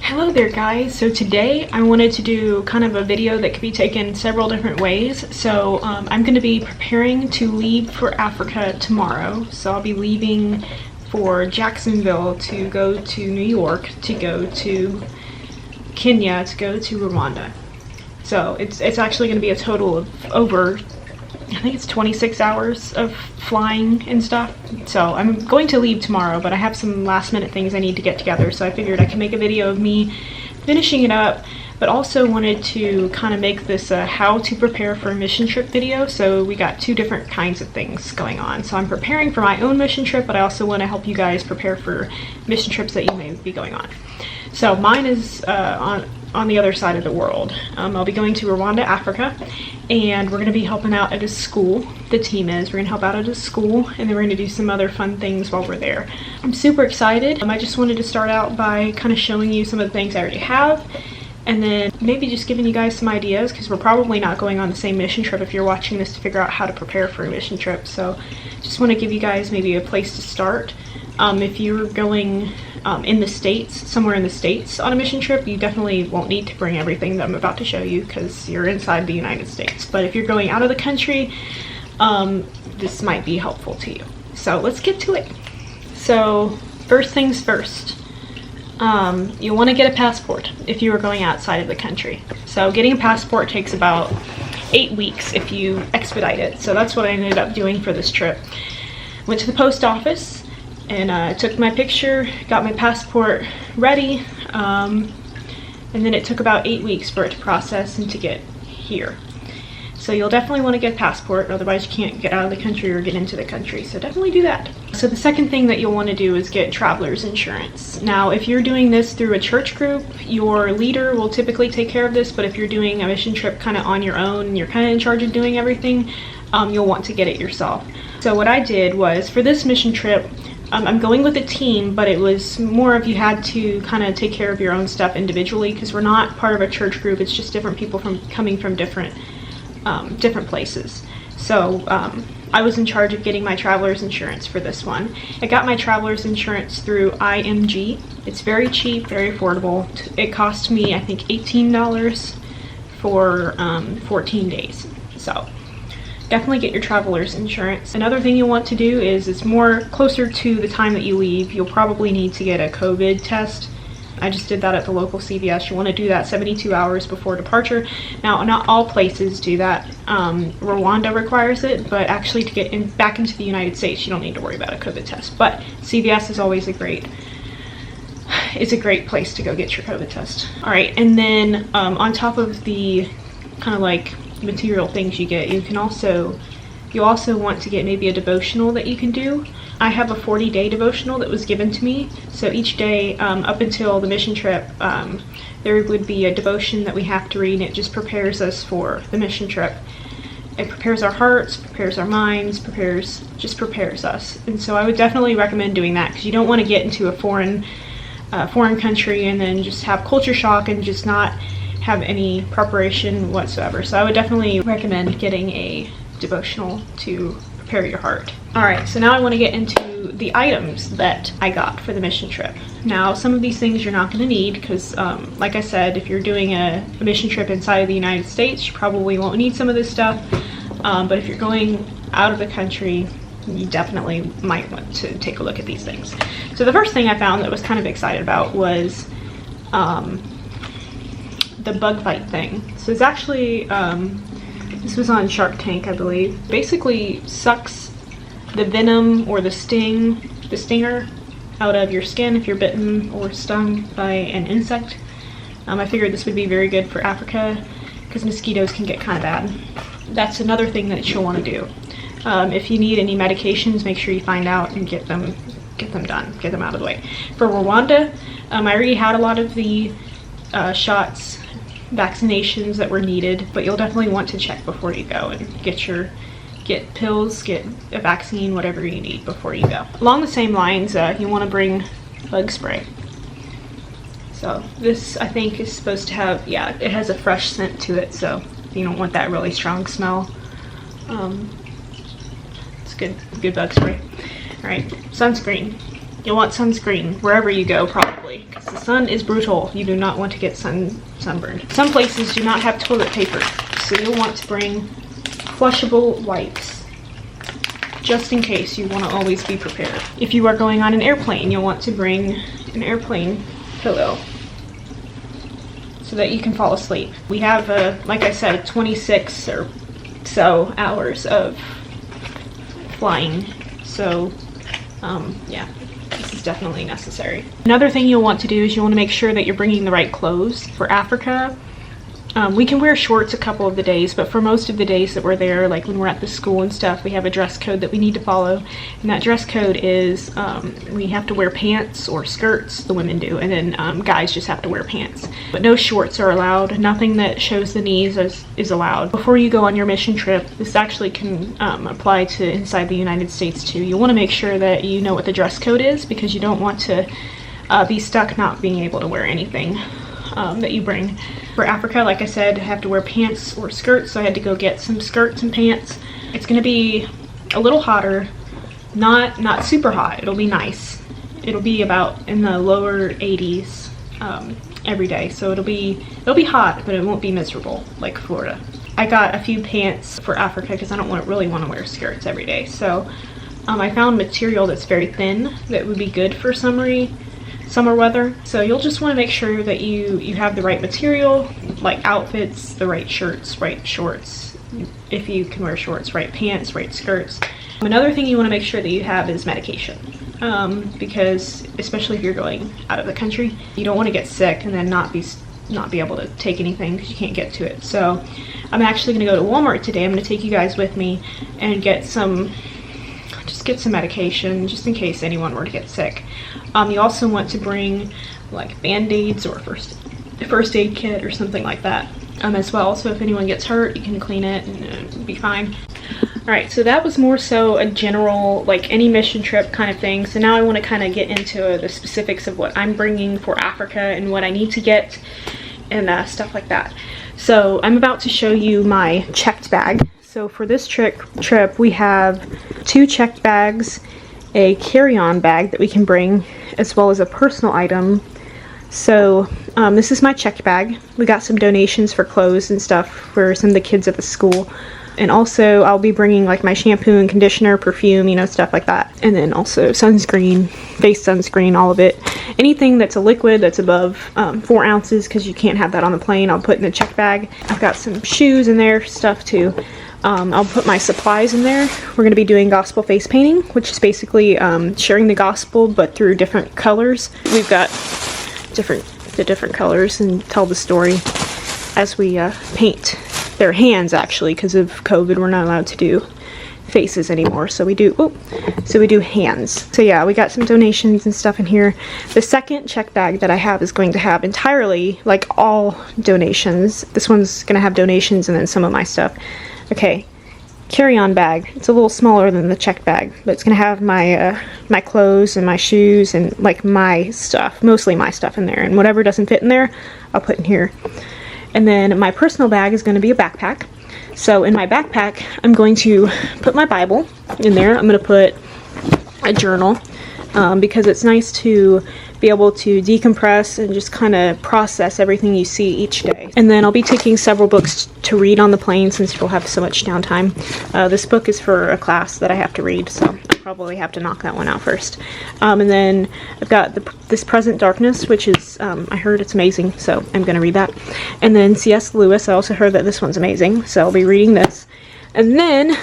Hello there guys, so today I wanted to do kind of a video that could be taken several different ways. So I'm going to be preparing to leave for Africa tomorrow. So I'll be leaving for Jacksonville to go to New York, to go to Kenya, to go to Rwanda. So it's actually going to be a total of over, I think it's 26 hours of flying and stuff. So I'm going to leave tomorrow, but I have some last minute things I need to get together. So I figured I could make a video of me finishing it up, but also wanted to kind of make this a how to prepare for a mission trip video. So we got two different kinds of things going on. So I'm preparing for my own mission trip, but I also want to help you guys prepare for mission trips that you may be going on. So mine is on the other side of the world. I'll be going to Rwanda, Africa, and we're going to be helping out at a school. The team is. We're going to help out at a school, and then we're going to do some other fun things while we're there. I'm super excited. I just wanted to start out by kind of showing you some of the things I already have, and then maybe just giving you guys some ideas, because we're probably not going on the same mission trip if you're watching this to figure out how to prepare for a mission trip. So just want to give you guys maybe a place to start. If you're going in the States, somewhere in the States on a mission trip, you definitely won't need to bring everything that I'm about to show you because you're inside the United States. But if you're going out of the country, this might be helpful to you. So let's get to it. So first things first, you'll want to get a passport if you are going outside of the country. So getting a passport takes about 8 weeks if you expedite it. So that's what I ended up doing for this trip. Went to the post office and took my picture, got my passport ready, and then it took about 8 weeks for it to process and to get here. So you'll definitely want to get a passport, otherwise you can't get out of the country or get into the country, so definitely do that. So the second thing that you'll want to do is get traveler's insurance. Now if you're doing this through a church group, your leader will typically take care of this, but if you're doing a mission trip kind of on your own and you're kind of in charge of doing everything, you'll want to get it yourself. So what I did was, for this mission trip, I'm going with a team, but it was more of you had to kind of take care of your own stuff individually, because we're not part of a church group. It's just different people coming from different places. So I was in charge of getting my traveler's insurance for this one. I got my traveler's insurance through IMG. It's very cheap, very affordable. It cost me, I think, $18 for 14 days. So definitely get your traveler's insurance. Another thing you'll want to do is, it's more closer to the time that you leave, you'll probably need to get a COVID test. I just did that at the local CVS. You want to do that 72 hours before departure. Now, not all places do that. Rwanda requires it, but actually to get back into the United States, you don't need to worry about a COVID test. But CVS is always a great place to go get your COVID test. All right, and then on top of the kind of like material things you get, you'll also want to get maybe a devotional that you can do. I have a 40-day devotional that was given to me. So each day up until the mission trip, there would be a devotion that we have to read, and it just prepares us for the mission trip. It prepares our hearts, prepares our minds, just prepares us. And so I would definitely recommend doing that, because you don't want to get into a foreign country and then just have culture shock and just not have any preparation whatsoever. So I would definitely recommend getting a devotional to prepare your heart. All right, so now I want to get into the items that I got for the mission trip. Now, some of these things you're not going to need, because like I said, if you're doing a mission trip inside of the United States, you probably won't need some of this stuff. But if you're going out of the country, you definitely might want to take a look at these things. So the first thing I found that I was kind of excited about was the bug bite thing. So it's actually, this was on Shark Tank, I believe. Basically sucks the venom or the stinger out of your skin if you're bitten or stung by an insect. I figured this would be very good for Africa because mosquitoes can get kind of bad. That's another thing that you'll want to do. If you need any medications, make sure you find out and get them done, get them out of the way. For Rwanda, I already had a lot of the shots, vaccinations that were needed, but you'll definitely want to check before you go and get pills, get a vaccine, whatever you need before you go. Along the same lines, you want to bring bug spray. So this, I think, is supposed to have, yeah, it has a fresh scent to it, so you don't want that really strong smell. It's good bug spray. All right, sunscreen. You'll want sunscreen wherever you go, probably, because the sun is brutal. You do not want to get sunburned. Some places do not have toilet paper, so you'll want to bring flushable wipes, just in case. You want to always be prepared. If you are going on an airplane, you'll want to bring an airplane pillow so that you can fall asleep. We have, like I said, 26 or so hours of flying, so yeah, this is definitely necessary. Another thing you'll want to do is you want to make sure that you're bringing the right clothes. For Africa, we can wear shorts a couple of the days, but for most of the days that we're there, like when we're at the school and stuff, we have a dress code that we need to follow. And that dress code is we have to wear pants or skirts, the women do, and then guys just have to wear pants. But no shorts are allowed. Nothing that shows the knees is allowed. Before you go on your mission trip, this actually can apply to inside the United States too. You'll want to make sure that you know what the dress code is, because you don't want to be stuck not being able to wear anything that you bring. For Africa, like I said, I have to wear pants or skirts, so I had to go get some skirts and pants. It's going to be a little hotter, not super hot. It'll be nice. It'll be about in the lower 80s every day, so it'll be hot, but it won't be miserable like Florida. I got a few pants for Africa because I don't really want to wear skirts every day. So I found material that's very thin that would be good for summer weather. So you'll just want to make sure that you have the right material, like outfits, the right shirts, right shorts, if you can wear shorts, right pants, right skirts. Another thing you want to make sure that you have is medication, because especially if you're going out of the country, you don't want to get sick and then not be able to take anything because you can't get to it. So I'm actually going to go to Walmart today. I'm going to take you guys with me and get some medication just in case anyone were to get sick. You also want to bring like band-aids or first aid kit or something like that as well, so if anyone gets hurt you can clean it and be fine. Alright, so that was more so a general, like any mission trip kind of thing. So now I want to kind of get into the specifics of what I'm bringing for Africa and what I need to get and stuff like that. So I'm about to show you my checked bag. So for this trip we have 2 checked bags, a carry-on bag that we can bring, as well as a personal item. So this is my checked bag. We got some donations for clothes and stuff for some of the kids at the school. And also I'll be bringing like my shampoo and conditioner, perfume, you know, stuff like that. And then also sunscreen, face sunscreen, all of it. Anything that's a liquid that's above 4 ounces, because you can't have that on the plane, I'll put in the checked bag. I've got some shoes in there, stuff too. I'll put my supplies in there. We're going to be doing gospel face painting, which is basically sharing the gospel but through different colors. We've got the different colors and tell the story as we paint their hands, actually, because of COVID we're not allowed to do faces anymore, so we do hands. So yeah, we got some donations and stuff in here. The second check bag that I have is going to have entirely, like, all donations. This one's gonna have donations and then some of my stuff. Okay, carry-on bag. It's a little smaller than the checked bag, but it's gonna have my my clothes and my shoes and like my stuff, mostly my stuff in there, and whatever doesn't fit in there I'll put in here. And then my personal bag is going to be a backpack. So in my backpack I'm going to put my Bible in there. I'm going to put a journal because it's nice to be able to decompress and just kind of process everything you see each day. And then I'll be taking several books to read on the plane since we'll have so much downtime. This book is for a class that I have to read, so I'll probably have to knock that one out first. And then I've got This Present Darkness, which is, I heard it's amazing, so I'm going to read that. And then C.S. Lewis, I also heard that this one's amazing, so I'll be reading this. And then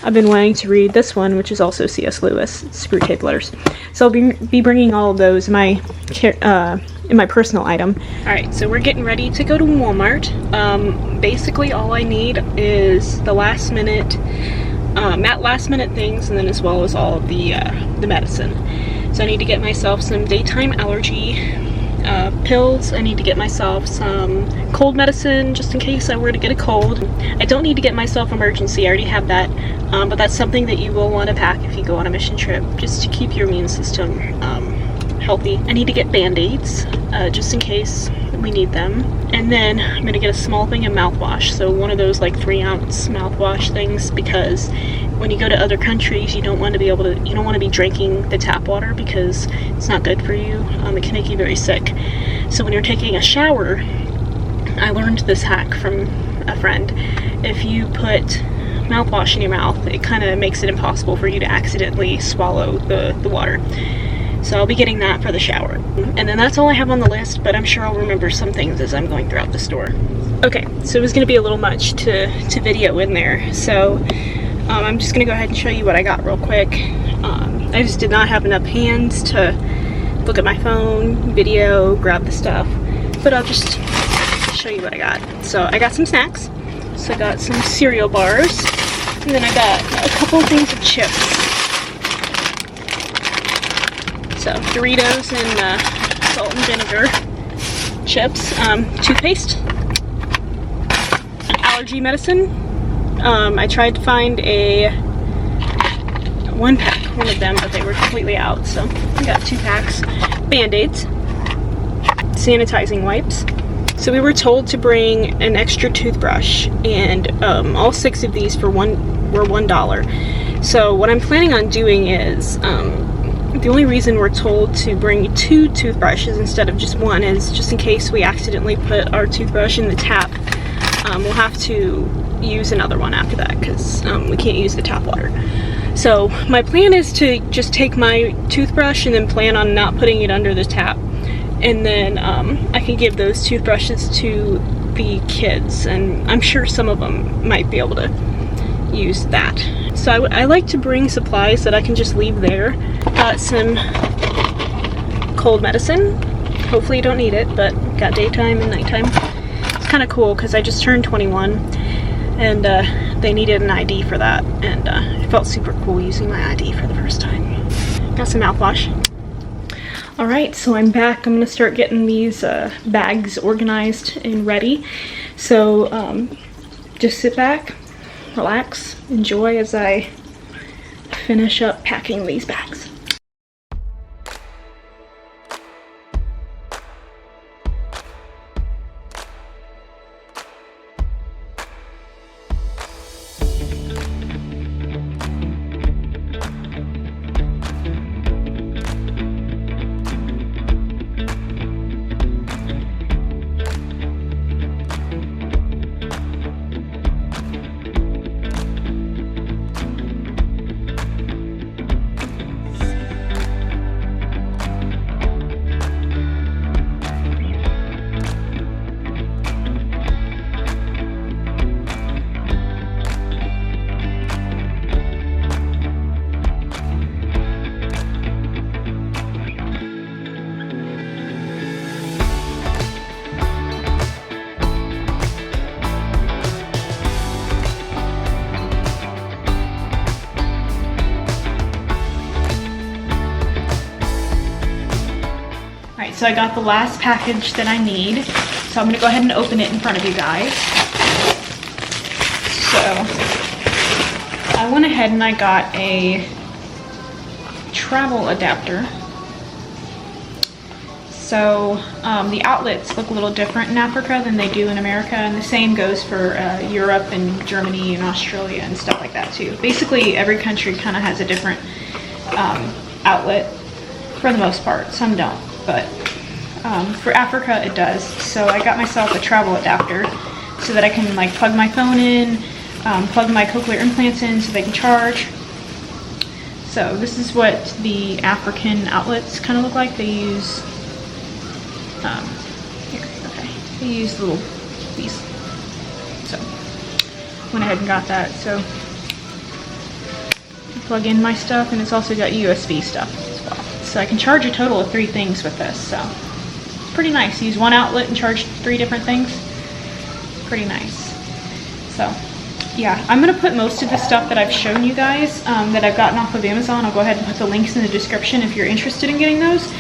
I've been wanting to read this one, which is also C.S. Lewis, Screwtape Letters. So I'll be bringing all of those in my personal item. Alright, so we're getting ready to go to Walmart. Basically all I need is the last minute things, and then as well as all of the medicine. So I need to get myself some daytime allergy pills. I need to get myself some cold medicine just in case I were to get a cold. I don't need to get myself emergency, I already have that, but that's something that you will want to pack if you go on a mission trip, just to keep your immune system healthy. I need to get band-aids just in case we need them. And then I'm going to get a small thing of mouthwash, so one of those like 3-ounce mouthwash things, because when you go to other countries, you don't want to be drinking the tap water because it's not good for you. It can make you very sick. So when you're taking a shower, I learned this hack from a friend. If you put mouthwash in your mouth, it kind of makes it impossible for you to accidentally swallow the water. So I'll be getting that for the shower. And then that's all I have on the list, but I'm sure I'll remember some things as I'm going throughout the store. Okay, so it was gonna be a little much to video in there. So I'm just gonna go ahead and show you what I got real quick. I just did not have enough hands to look at my phone, video, grab the stuff, but I'll just show you what I got. So I got some snacks. So I got some cereal bars, and then I got a couple of things of chips. So Doritos and salt and vinegar chips, toothpaste, allergy medicine. I tried to find a one of them, but they were completely out. So I got 2 packs, Band-Aids, sanitizing wipes. So we were told to bring an extra toothbrush, and all 6 of these were $1. So what I'm planning on doing is, the only reason we're told to bring 2 toothbrushes instead of just 1 is just in case we accidentally put our toothbrush in the tap. We'll have to use another one after that because we can't use the tap water. So my plan is to just take my toothbrush and then plan on not putting it under the tap. And then I can give those toothbrushes to the kids, and I'm sure some of them might be able to use that. So I like to bring supplies that I can just leave there. Got some cold medicine. Hopefully you don't need it, but got daytime and nighttime. It's kind of cool because I just turned 21 and they needed an ID for that, and it felt super cool using my ID for the first time. Got some mouthwash. Alright, so I'm back. I'm going to start getting these bags organized and ready. So just sit back, relax, enjoy as I finish up packing these bags. So I got the last package that I need. So I'm gonna go ahead and open it in front of you guys. So I went ahead and I got a travel adapter. So the outlets look a little different in Africa than they do in America, and the same goes for Europe and Germany and Australia and stuff like that too. Basically every country kind of has a different outlet for the most part. Some don't, but for Africa it does. So I got myself a travel adapter so that I can like plug my phone in, plug my cochlear implants in so they can charge. So this is what the African outlets kind of look like. They use they use these. So went ahead and got that. So plug in my stuff, and it's also got USB stuff as well. So I can charge a total of 3 things with this. So it's pretty nice. Use one outlet and charge 3 different things. Pretty nice. So yeah, I'm gonna put most of the stuff that I've shown you guys that I've gotten off of Amazon. I'll go ahead and put the links in the description if you're interested in getting those,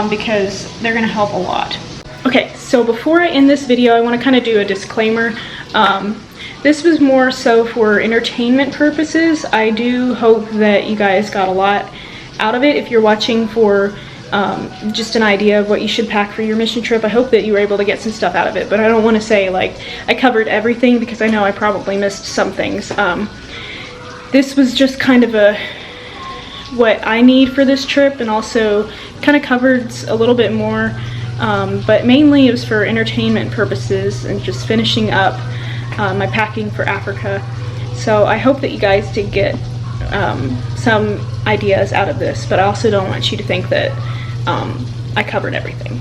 because they're gonna help a lot. Okay, so before I end this video, I want to kind of do a disclaimer. This was more so for entertainment purposes. I do hope that you guys got a lot out of it. If you're watching for just an idea of what you should pack for your mission trip, I hope that you were able to get some stuff out of it. But I don't want to say like I covered everything, because I know I probably missed some things. this was just kind of what I need for this trip, and also kind of covered a little bit more, but mainly it was for entertainment purposes and just finishing up my packing for Africa. So I hope that you guys did get some ideas out of this, but I also don't want you to think that I covered everything.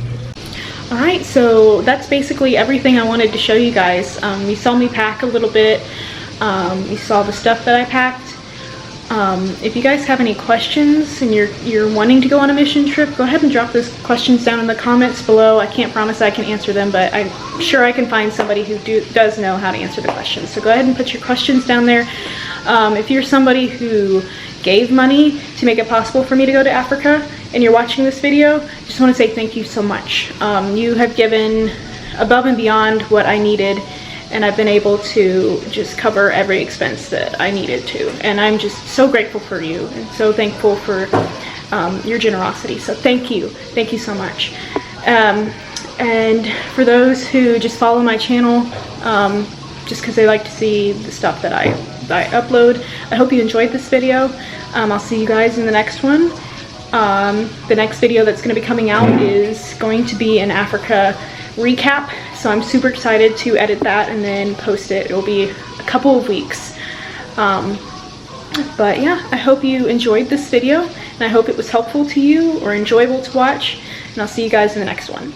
Alright, so that's basically everything I wanted to show you guys. You saw me pack a little bit. You saw the stuff that I packed. If you guys have any questions and you're wanting to go on a mission trip, go ahead and drop those questions down in the comments below. I can't promise I can answer them, but I'm sure I can find somebody who does know how to answer the questions. So go ahead and put your questions down there. If you're somebody who gave money to make it possible for me to go to Africa and you're watching this video, I just want to say thank you so much. You have given above and beyond what I needed, and I've been able to just cover every expense that I needed to. And I'm just so grateful for you and so thankful for your generosity. So thank you so much. And for those who just follow my channel just because they like to see the stuff that I upload, I hope you enjoyed this video. I'll see you guys in the next one. The next video that's going to be coming out is going to be an Africa recap, so I'm super excited to edit that and then post it. It'll be a couple of weeks, but yeah, I hope you enjoyed this video, and I hope it was helpful to you or enjoyable to watch, and I'll see you guys in the next one.